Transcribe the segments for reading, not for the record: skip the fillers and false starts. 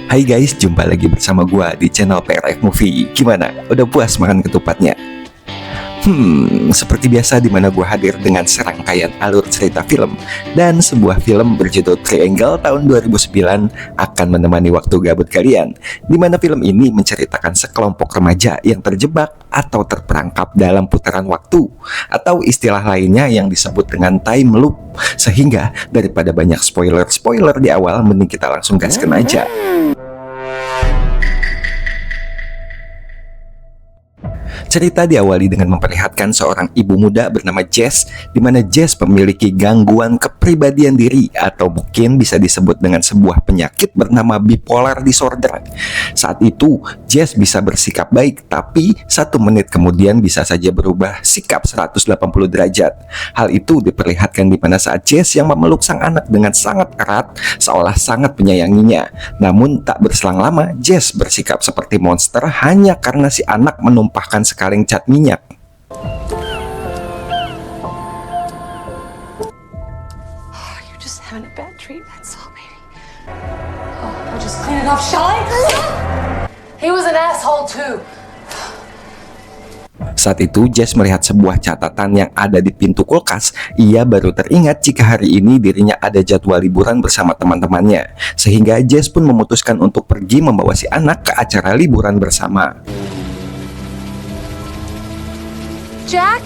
Hai guys, jumpa lagi bersama gua di channel PRF Movie. Gimana? Udah puas makan ketupatnya? Seperti biasa di mana gua hadir dengan serangkaian alur cerita film dan sebuah film berjudul Triangle tahun 2009 akan menemani waktu gabut kalian. Di mana film ini menceritakan sekelompok remaja yang terjebak atau terperangkap dalam putaran waktu atau istilah lainnya yang disebut dengan time loop. Sehingga daripada banyak spoiler di awal, mending kita langsung gaskan aja. Cerita diawali dengan memperlihatkan seorang ibu muda bernama Jess, di mana Jess memiliki gangguan kepribadian diri atau mungkin bisa disebut dengan sebuah penyakit bernama bipolar disorder. Saat itu, Jess bisa bersikap baik, tapi 1 menit kemudian bisa saja berubah sikap 180 derajat. Hal itu diperlihatkan di mana saat Jess yang memeluk sang anak dengan sangat erat, seolah sangat menyayanginya. Namun tak berselang lama, Jess bersikap seperti monster hanya karena si anak menumpahkan sekaleng cat minyak. You're just having a bad dream, that's all, baby. I'll just clean it off, shall I? He was an asshole too. Saat itu Jess melihat sebuah catatan yang ada di pintu kulkas. Ia baru teringat jika hari ini dirinya ada jadwal liburan bersama teman-temannya. Sehingga Jess pun memutuskan untuk pergi membawa si anak ke acara liburan bersama. Jack?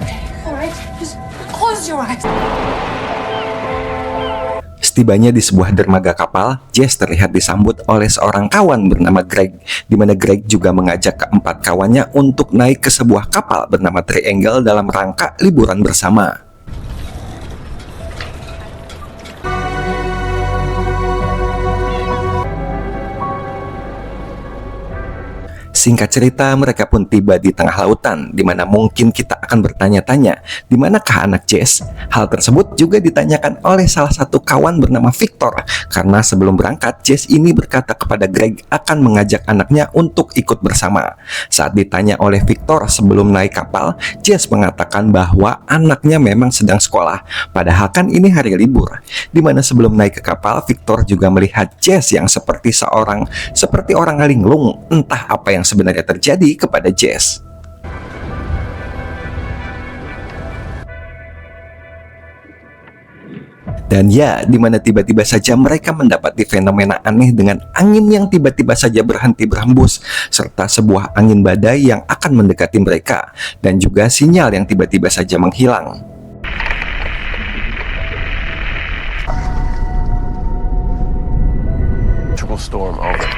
Okay, alright, just close your eyes. Setibanya di sebuah dermaga kapal, Jess terlihat disambut oleh seorang kawan bernama Greg, di mana Greg juga mengajak keempat kawannya untuk naik ke sebuah kapal bernama Triangle dalam rangka liburan bersama. Singkat cerita, mereka pun tiba di tengah lautan, di mana mungkin kita akan bertanya-tanya, di manakah anak Jess? Hal tersebut juga ditanyakan oleh salah satu kawan bernama Victor, karena sebelum berangkat, Jess ini berkata kepada Greg akan mengajak anaknya untuk ikut bersama. Saat ditanya oleh Victor sebelum naik kapal, Jess mengatakan bahwa anaknya memang sedang sekolah, padahal kan ini hari libur. Di mana sebelum naik ke kapal, Victor juga melihat Jess yang seperti orang linglung, entah apa yang sebenarnya terjadi kepada Jess. Dan ya, di mana tiba-tiba saja mereka mendapati fenomena aneh dengan angin yang tiba-tiba saja berhenti berhembus, serta sebuah angin badai yang akan mendekati mereka, dan juga sinyal yang tiba-tiba saja menghilang. Triple storm over.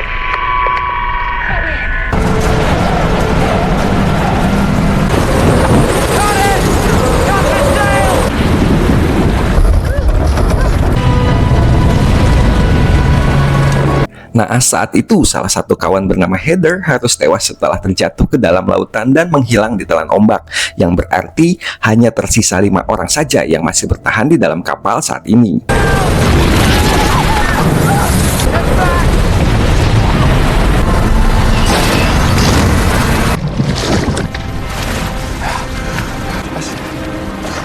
Naas saat itu salah satu kawan bernama Heather harus tewas setelah terjatuh ke dalam lautan dan menghilang di telan ombak, yang berarti hanya tersisa 5 orang saja yang masih bertahan di dalam kapal saat ini.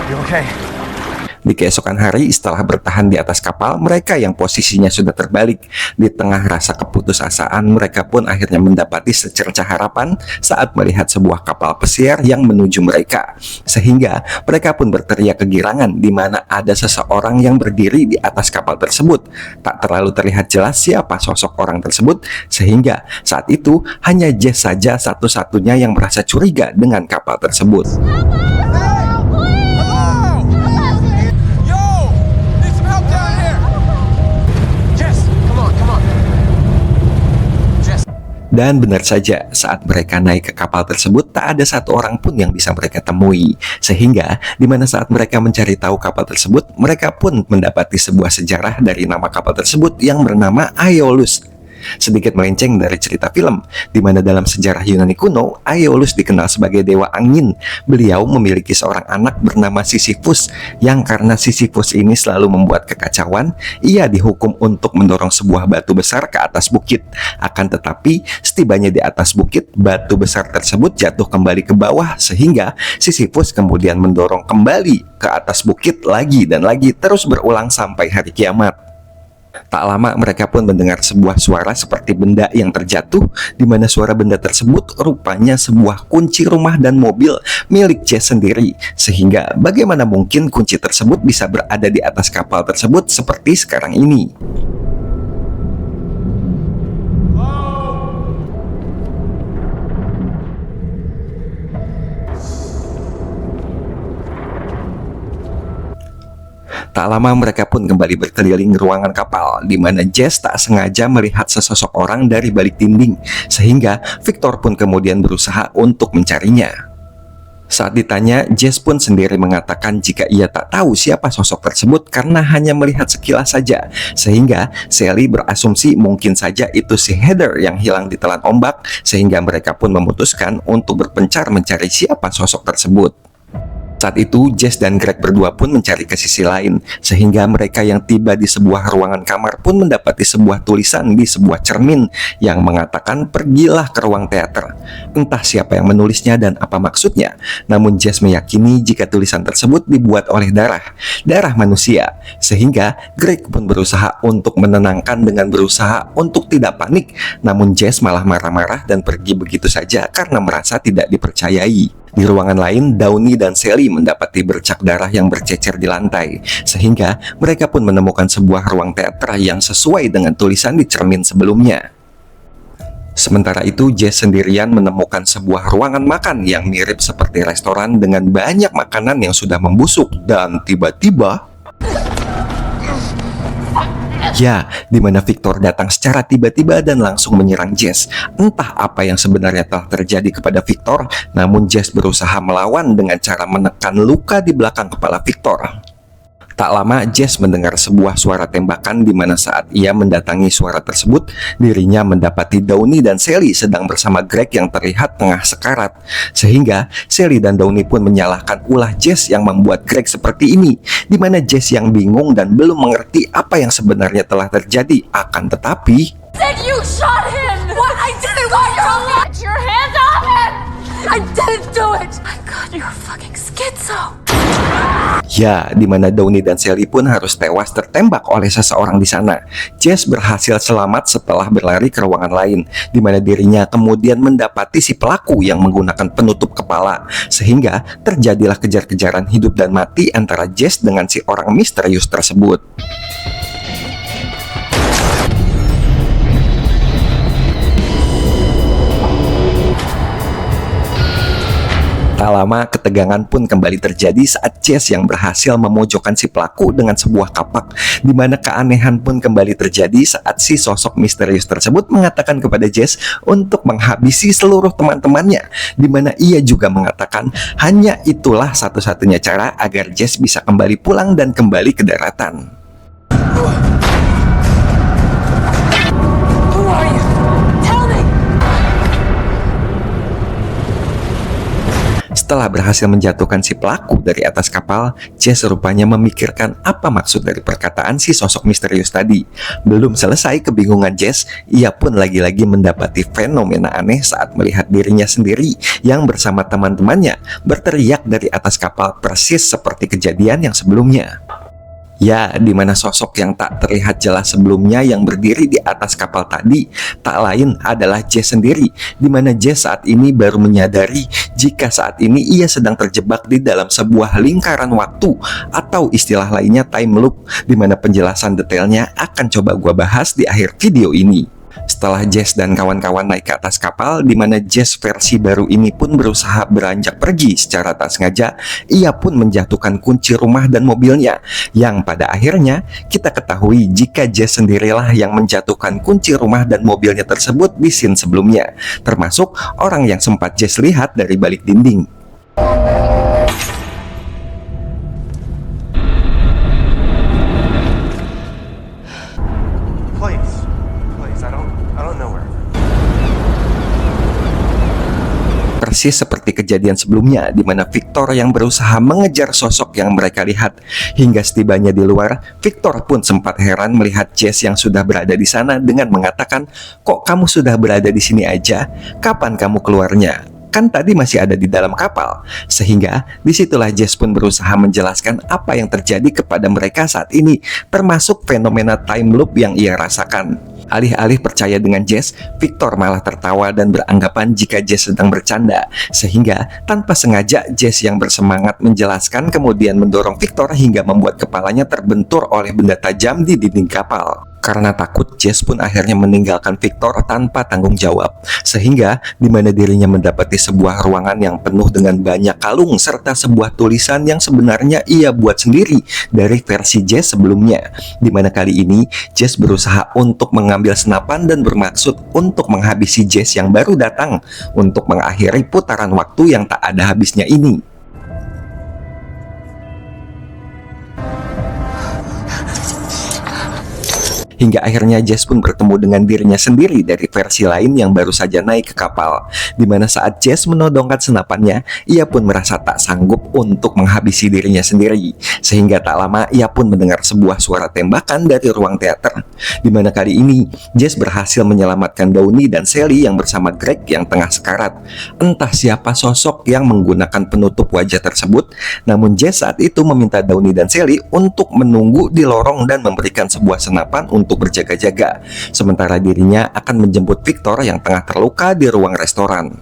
You okay? Di keesokan hari setelah bertahan di atas kapal, mereka yang posisinya sudah terbalik. Di tengah rasa keputusasaan, mereka pun akhirnya mendapati secercah harapan saat melihat sebuah kapal pesiar yang menuju mereka. Sehingga mereka pun berteriak kegirangan di mana ada seseorang yang berdiri di atas kapal tersebut. Tak terlalu terlihat jelas siapa sosok orang tersebut, sehingga saat itu hanya Jess saja satu-satunya yang merasa curiga dengan kapal tersebut. Dan benar saja, saat mereka naik ke kapal tersebut, tak ada satu orang pun yang bisa mereka temui. Sehingga, di mana saat mereka mencari tahu kapal tersebut, mereka pun mendapati sebuah sejarah dari nama kapal tersebut yang bernama Aeolus. Sedikit melenceng dari cerita film, di mana dalam sejarah Yunani kuno, Aeolus dikenal sebagai dewa angin. Beliau memiliki seorang anak bernama Sisyphus, yang karena Sisyphus ini selalu membuat kekacauan, ia dihukum untuk mendorong sebuah batu besar ke atas bukit. Akan tetapi, setibanya di atas bukit, batu besar tersebut jatuh kembali ke bawah, sehingga Sisyphus kemudian mendorong kembali ke atas bukit lagi dan lagi, terus berulang sampai hari kiamat. Tak lama mereka pun mendengar sebuah suara seperti benda yang terjatuh, di mana suara benda tersebut rupanya sebuah kunci rumah dan mobil milik Jess sendiri. Sehingga bagaimana mungkin kunci tersebut bisa berada di atas kapal tersebut seperti sekarang ini? Tak lama mereka pun kembali berkeliling ruangan kapal, di mana Jess tak sengaja melihat sesosok orang dari balik dinding, sehingga Victor pun kemudian berusaha untuk mencarinya. Saat ditanya, Jess pun sendiri mengatakan jika ia tak tahu siapa sosok tersebut karena hanya melihat sekilas saja, sehingga Sally berasumsi mungkin saja itu si Heather yang hilang ditelan ombak, sehingga mereka pun memutuskan untuk berpencar mencari siapa sosok tersebut. Saat itu, Jess dan Greg berdua pun mencari ke sisi lain, sehingga mereka yang tiba di sebuah ruangan kamar pun mendapati sebuah tulisan di sebuah cermin yang mengatakan pergilah ke ruang teater. Entah siapa yang menulisnya dan apa maksudnya, namun Jess meyakini jika tulisan tersebut dibuat oleh darah manusia, sehingga Greg pun berusaha untuk menenangkan dengan berusaha untuk tidak panik, namun Jess malah marah-marah dan pergi begitu saja karena merasa tidak dipercayai. Di ruangan lain, Downey dan Sally mendapati bercak darah yang bercecer di lantai, sehingga mereka pun menemukan sebuah ruang teater yang sesuai dengan tulisan di cermin sebelumnya. Sementara itu, Jess sendirian menemukan sebuah ruangan makan yang mirip seperti restoran dengan banyak makanan yang sudah membusuk, dan tiba-tiba di mana Victor datang secara tiba-tiba dan langsung menyerang Jess. Entah apa yang sebenarnya telah terjadi kepada Victor, namun Jess berusaha melawan dengan cara menekan luka di belakang kepala Victor. Tak lama, Jess mendengar sebuah suara tembakan di mana saat ia mendatangi suara tersebut, dirinya mendapati Downey dan Sally sedang bersama Greg yang terlihat tengah sekarat. Sehingga Sally dan Downey pun menyalahkan ulah Jess yang membuat Greg seperti ini, di mana Jess yang bingung dan belum mengerti apa yang sebenarnya telah terjadi. Akan tetapi, Then you shot him! What? I didn't want Get your hands off him! I didn't do it! My God, you're fucking schizo! di mana Downey dan Sally pun harus tewas tertembak oleh seseorang di sana. Jess berhasil selamat setelah berlari ke ruangan lain, di mana dirinya kemudian mendapati si pelaku yang menggunakan penutup kepala, sehingga terjadilah kejar-kejaran hidup dan mati antara Jess dengan si orang misterius tersebut. Tak lama, ketegangan pun kembali terjadi saat Jess yang berhasil memojokkan si pelaku dengan sebuah kapak, di mana keanehan pun kembali terjadi saat si sosok misterius tersebut mengatakan kepada Jess untuk menghabisi seluruh teman-temannya, di mana ia juga mengatakan hanya itulah satu-satunya cara agar Jess bisa kembali pulang dan kembali ke daratan. Who are you? Tell me! Setelah berhasil menjatuhkan si pelaku dari atas kapal, Jess rupanya memikirkan apa maksud dari perkataan si sosok misterius tadi. Belum selesai kebingungan Jess, ia pun lagi-lagi mendapati fenomena aneh saat melihat dirinya sendiri yang bersama teman-temannya berteriak dari atas kapal persis seperti kejadian yang sebelumnya. Di mana sosok yang tak terlihat jelas sebelumnya yang berdiri di atas kapal tadi tak lain adalah Jess sendiri, di mana Jess saat ini baru menyadari jika saat ini ia sedang terjebak di dalam sebuah lingkaran waktu atau istilah lainnya time loop, di mana penjelasan detailnya akan coba gua bahas di akhir video ini. Setelah Jess dan kawan-kawan naik ke atas kapal, di mana Jess versi baru ini pun berusaha beranjak pergi secara tak sengaja, ia pun menjatuhkan kunci rumah dan mobilnya, yang pada akhirnya kita ketahui jika Jess sendirilah yang menjatuhkan kunci rumah dan mobilnya tersebut di scene sebelumnya, termasuk orang yang sempat Jess lihat dari balik dinding. Please, I persis seperti kejadian sebelumnya di mana Victor yang berusaha mengejar sosok yang mereka lihat. Hingga setibanya di luar, Victor pun sempat heran melihat Jess yang sudah berada di sana dengan mengatakan, "Kok kamu sudah berada di sini aja? Kapan kamu keluarnya? Kan tadi masih ada di dalam kapal." Sehingga disitulah Jess pun berusaha menjelaskan apa yang terjadi kepada mereka saat ini, termasuk fenomena time loop yang ia rasakan. Alih-alih percaya dengan Jess, Victor malah tertawa dan beranggapan jika Jess sedang bercanda. Sehingga tanpa sengaja Jess yang bersemangat menjelaskan kemudian mendorong Victor hingga membuat kepalanya terbentur oleh benda tajam di dinding kapal. Karena takut, Jess pun akhirnya meninggalkan Victor tanpa tanggung jawab. Sehingga di mana dirinya mendapati sebuah ruangan yang penuh dengan banyak kalung serta sebuah tulisan yang sebenarnya ia buat sendiri dari versi Jess sebelumnya. Di mana kali ini Jess berusaha untuk mengambil senapan dan bermaksud untuk menghabisi Jess yang baru datang untuk mengakhiri putaran waktu yang tak ada habisnya ini. Hingga akhirnya Jess pun bertemu dengan dirinya sendiri dari versi lain yang baru saja naik ke kapal. Dimana saat Jess menodongkan senapannya, ia pun merasa tak sanggup untuk menghabisi dirinya sendiri. Sehingga tak lama ia pun mendengar sebuah suara tembakan dari ruang teater. Dimana kali ini Jess berhasil menyelamatkan Downey dan Sally yang bersama Greg yang tengah sekarat. Entah siapa sosok yang menggunakan penutup wajah tersebut, namun Jess saat itu meminta Downey dan Sally untuk menunggu di lorong dan memberikan sebuah senapan untuk berjaga-jaga, sementara dirinya akan menjemput Victor yang tengah terluka di ruang restoran.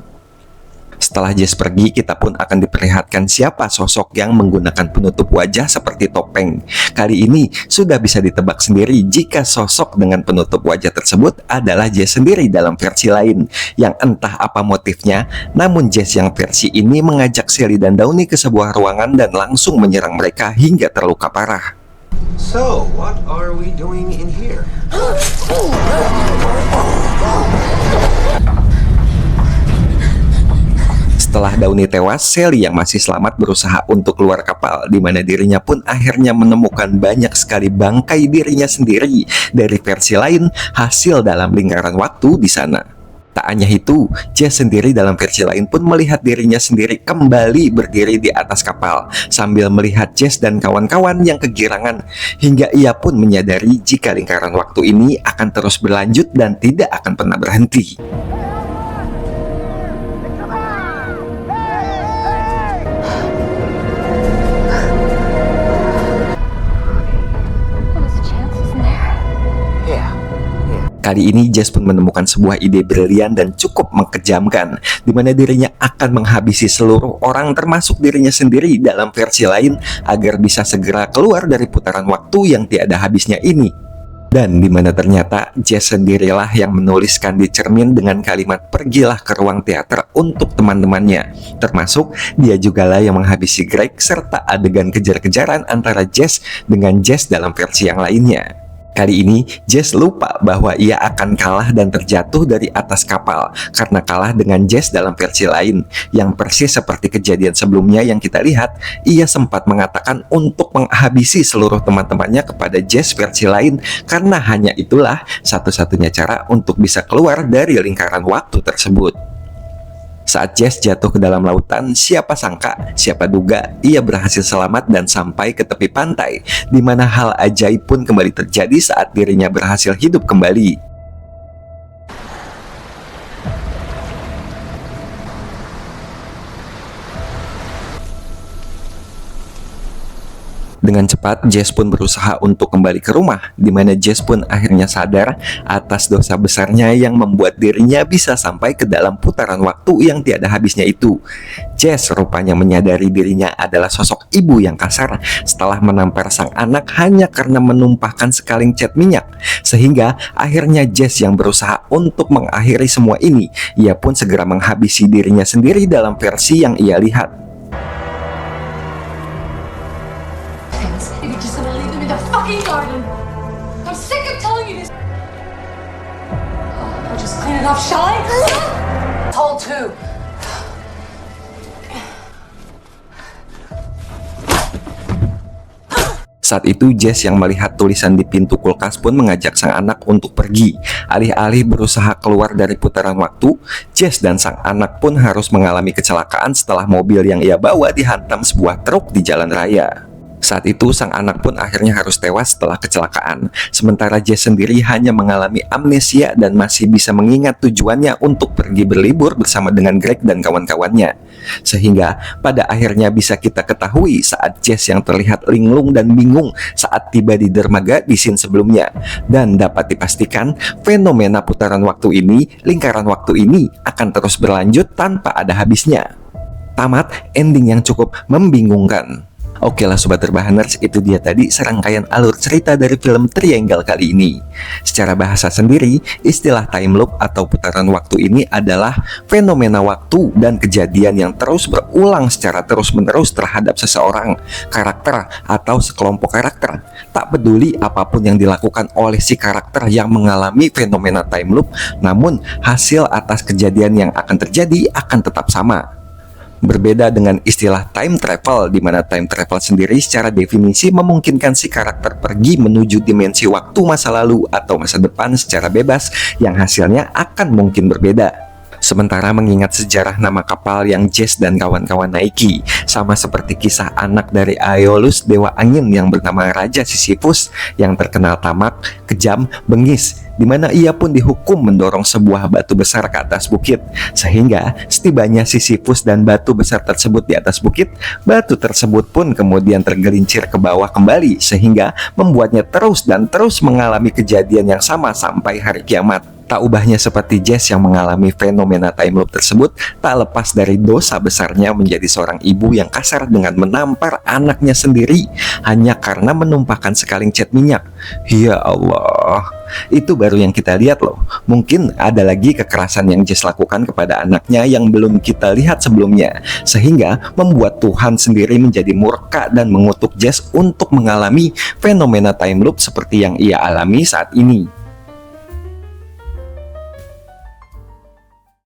Setelah Jess pergi, kita pun akan diperlihatkan siapa sosok yang menggunakan penutup wajah seperti topeng. Kali ini sudah bisa ditebak sendiri jika sosok dengan penutup wajah tersebut adalah Jess sendiri dalam versi lain, yang entah apa motifnya, namun Jess yang versi ini mengajak Sally dan Downey ke sebuah ruangan dan langsung menyerang mereka hingga terluka parah. So, what are we doing in here? Setelah Downey tewas, Sally yang masih selamat berusaha untuk keluar kapal, di mana dirinya pun akhirnya menemukan banyak sekali bangkai dirinya sendiri dari versi lain hasil dalam lingkaran waktu di sana. Tak hanya itu, Jess sendiri dalam versi lain pun melihat dirinya sendiri kembali berdiri di atas kapal sambil melihat Jess dan kawan-kawan yang kegirangan, hingga ia pun menyadari jika lingkaran waktu ini akan terus berlanjut dan tidak akan pernah berhenti. Kali ini Jess pun menemukan sebuah ide brilian dan cukup mengkejamkan, di mana dirinya akan menghabisi seluruh orang termasuk dirinya sendiri dalam versi lain agar bisa segera keluar dari putaran waktu yang tiada habisnya ini. Dan di mana ternyata Jess sendirilah yang menuliskan di cermin dengan kalimat "pergilah ke ruang teater" untuk teman-temannya. Termasuk dia jugalah yang menghabisi Greg serta adegan kejar-kejaran antara Jess dengan Jess dalam versi yang lainnya. Kali ini Jess lupa bahwa ia akan kalah dan terjatuh dari atas kapal karena kalah dengan Jess dalam versi lain, yang persis seperti kejadian sebelumnya yang kita lihat. Ia sempat mengatakan untuk menghabisi seluruh teman-temannya kepada Jess versi lain karena hanya itulah satu-satunya cara untuk bisa keluar dari lingkaran waktu tersebut. Saat Jess jatuh ke dalam lautan, siapa sangka, siapa duga, ia berhasil selamat dan sampai ke tepi pantai, di mana hal ajaib pun kembali terjadi saat dirinya berhasil hidup kembali. Dengan cepat, Jess pun berusaha untuk kembali ke rumah, di mana Jess pun akhirnya sadar atas dosa besarnya yang membuat dirinya bisa sampai ke dalam putaran waktu yang tiada habisnya itu. Jess rupanya menyadari dirinya adalah sosok ibu yang kasar setelah menampar sang anak hanya karena menumpahkan sekaling cat minyak. Sehingga akhirnya Jess yang berusaha untuk mengakhiri semua ini, ia pun segera menghabisi dirinya sendiri dalam versi yang ia lihat. You're just gonna leave them in the fucking garden. I'm sick of telling you this. I'll just clean it off, shall I? Hole 2. Saat itu Jess yang melihat tulisan di pintu kulkas pun mengajak sang anak untuk pergi. Alih-alih berusaha keluar dari putaran waktu, Jess dan sang anak pun harus mengalami kecelakaan setelah mobil yang ia bawa dihantam sebuah truk di jalan raya. Saat itu sang anak pun akhirnya harus tewas setelah kecelakaan. Sementara Jess sendiri hanya mengalami amnesia dan masih bisa mengingat tujuannya untuk pergi berlibur bersama dengan Greg dan kawan-kawannya. Sehingga pada akhirnya bisa kita ketahui saat Jess yang terlihat linglung dan bingung saat tiba di dermaga di scene sebelumnya. Dan dapat dipastikan fenomena putaran waktu ini, lingkaran waktu ini akan terus berlanjut tanpa ada habisnya. Tamat ending yang cukup membingungkan. Oke lah Sobat Urbaners, itu dia tadi serangkaian alur cerita dari film Triangle kali ini. Secara bahasa sendiri, istilah time loop atau putaran waktu ini adalah fenomena waktu dan kejadian yang terus berulang secara terus-menerus terhadap seseorang, karakter, atau sekelompok karakter. Tak peduli apapun yang dilakukan oleh si karakter yang mengalami fenomena time loop, namun hasil atas kejadian yang akan terjadi akan tetap sama. Berbeda dengan istilah time travel, di mana time travel sendiri secara definisi memungkinkan si karakter pergi menuju dimensi waktu masa lalu atau masa depan secara bebas yang hasilnya akan mungkin berbeda. Sementara mengingat sejarah nama kapal yang Jess dan kawan-kawan naiki, sama seperti kisah anak dari Aeolus, dewa angin yang bernama Raja Sisyphus, yang terkenal tamak, kejam, bengis, di mana ia pun dihukum mendorong sebuah batu besar ke atas bukit. Sehingga setibanya Sisyphus dan batu besar tersebut di atas bukit, batu tersebut pun kemudian tergelincir ke bawah kembali, sehingga membuatnya terus dan terus mengalami kejadian yang sama sampai hari kiamat. Tak ubahnya seperti Jess yang mengalami fenomena time loop tersebut, tak lepas dari dosa besarnya menjadi seorang ibu yang kasar dengan menampar anaknya sendiri hanya karena menumpahkan sekaling cat minyak. Ya Allah, itu baru yang kita lihat loh. Mungkin ada lagi kekerasan yang Jess lakukan kepada anaknya yang belum kita lihat sebelumnya, sehingga membuat Tuhan sendiri menjadi murka dan mengutuk Jess untuk mengalami fenomena time loop seperti yang ia alami saat ini.